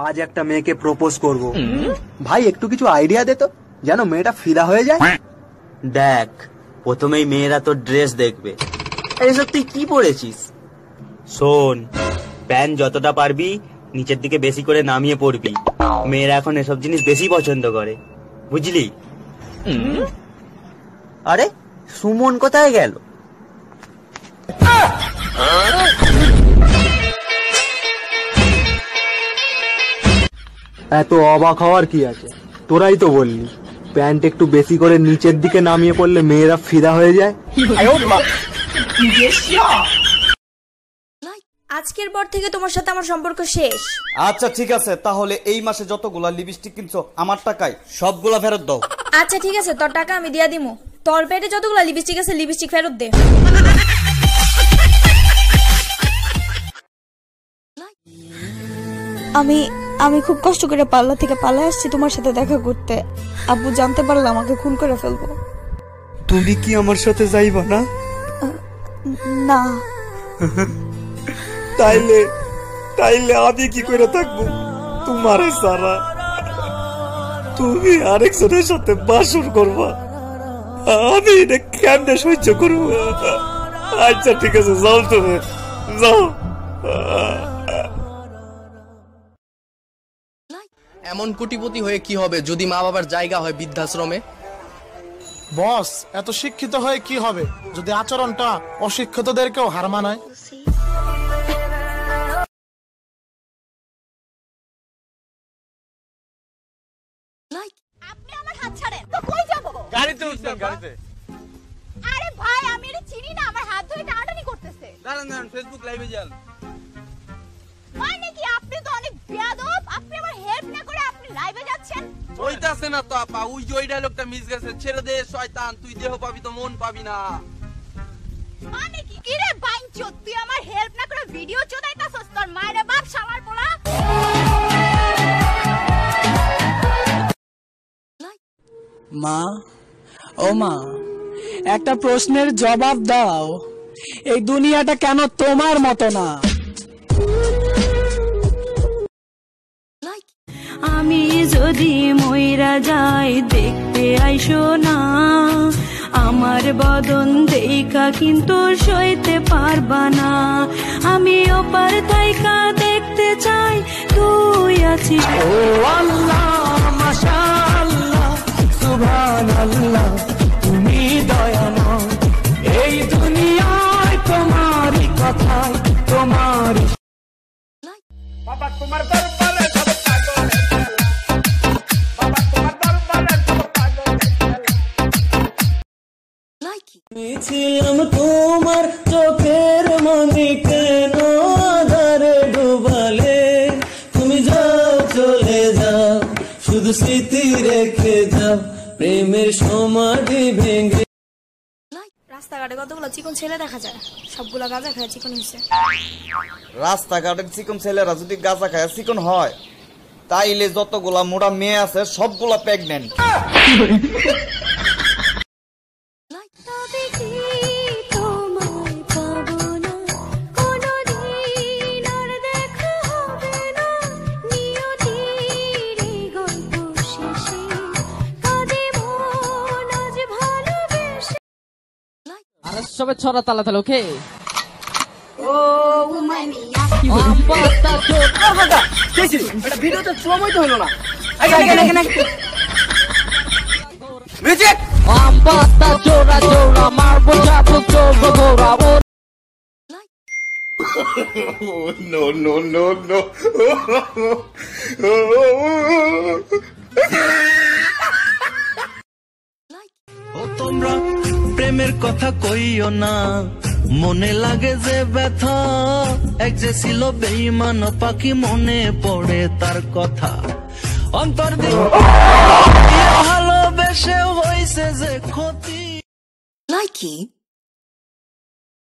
আজ একটা মেয়েকে প্রপোজ করব। ভাই একটু কিছু আইডিয়া দে তো, যেন মেয়েটা ফিদা হয়ে যায়। দেখ, প্রথমেই মেয়েরা তোর ড্রেস দেখবে। এসব তুই কি পরেছিস? শোন, প্যান্ট যতটা পারবি নিচের দিকে বেশি করে নামিয়ে পড়বি। মেয়েরা এখন এসব জিনিস বেশি পছন্দ করে, বুঝলি? আরে সুমন কোথায় গেল? এত অবাক হওয়ার কি আছে? তোরাই তো বললি প্যান্ট একটু বেশি করে নিচের দিকে নামিয়ে পড়লে মেয়েরা ফিদা হয়ে যায়। আজকের পর থেকে তোমার সাথে আমার সম্পর্ক শেষ। আচ্ছা ঠিক আছে, তাহলে এই মাসে যতগুলা লিপস্টিক কিনছো আমার টাকায় সবগুলা ফেরত দাও। আচ্ছা ঠিক আছে, তোর টাকা আমি দিয়া দিমু। তোর পেটে যতগুলা লিপস্টিক আছে লিপস্টিক ফেরত দে। আমি খুব কষ্ট করে পাল্লা থেকে পালায় আসছি তোমার সাথে দেখা করতে। আব্বু জানতে পারলে আমাকে খুন করে ফেলবো। তুমি কি আমার সাথে যাইবা না? না। তাইলে আমি কি করে থাকবো তোমার সারা? তুমি আরেকজনের সাথে বাসর করবা, আমি এটা কেমনে সহ্য করবো? আচ্ছা ঠিক আছে, যাও তুমি যাও। এমন কোটিপতি হয়ে কি হবে যদি মা বাবার জায়গা হয় বৃদ্ধাশ্রমে? বস, এত শিক্ষিত হয়ে কি হবে যদি আচরণটা অশিক্ষিতদেরকেও হার মানায়? আপনি আমার হাত ছাড়েন তো কই যাব? গাড়িতে উঠছেন, গাড়িতে। আরে ভাই, আমি এটা চিনি না, আমার হাত ধরে টানাটানি করতেছে। দাঁড়ান, ফেসবুক লাইভে যান। মানে কি, আপনি তো অনেক বেয়াদব। আপনি আমার হেল্প না করে আপনি লাইভে যাচ্ছেন। ওইটাছে না তো আপা, ওই যে ওই ডায়লগটা মিস গেছে। ছেড়ে দে শয়তান, তুই দেহ পাবি তো মন পাবি না। মানে কি? কি রে বাইঞ্চোদ, তুই আমার হেল্প না করে ভিডিও চোদাইতাছস? তোর মায়ের বাপ শালার পোলা। মা, ও মা, একটা প্রশ্নের জবাব দাও, এই দুনিয়াটা কেন তোমার মতো না? আমি যদি মইরা যাই দেখতে আইসো না, আমার বদন দেখা কিন্তু সইতে পারবা না। আমি ওপার থাইকা দেখতে চাই তুই আছিস। ও আল্লাহ, মাশাআল্লাহ, সুবহানাল্লাহ, তুমি দয়াময়। এই দুনিয়ায় তোমারই কথায়, তোমারই। বাবা তোমার দরবারে সব পাগল, বাবা তোমার দরবারে সব পাগল। ছিলাম তোমার চোখের মনি, কেন আধারে ডুবালে? তুমি যাও, চলে যাও, শুধু স্মৃতি রেখে যাও, প্রেমের সমাধি ভেঙে। রাস্তাঘাটে কতগুলো চিকন ছেলে দেখা যায়, সবগুলা গাঁজা খায় চিকন হইছে। রাস্তাঘাটের চিকন ছেলেরা যদি গাঁজা খায় চিকন হয়, তাইলে যতগুলা মোড়া মেয়ে আছে সবগুলা প্রেগনেন্ট। সবে ছড়া তালা তালা, ওকে? ভিডিওটা সময় তো হলো না। জোড়া জোড়া মারবো, যাবো চলবো গোড়া। No. ও তোমরা প্রেমের কথা কইও না, মনে লাগে যে ব্যথা। এক যে ছিল বেঈমান পাখি, মনে পড়ে তার কথা। অন্তর দিয়ে ভালোবেসে হইছে যে ক্ষতি। লাইকি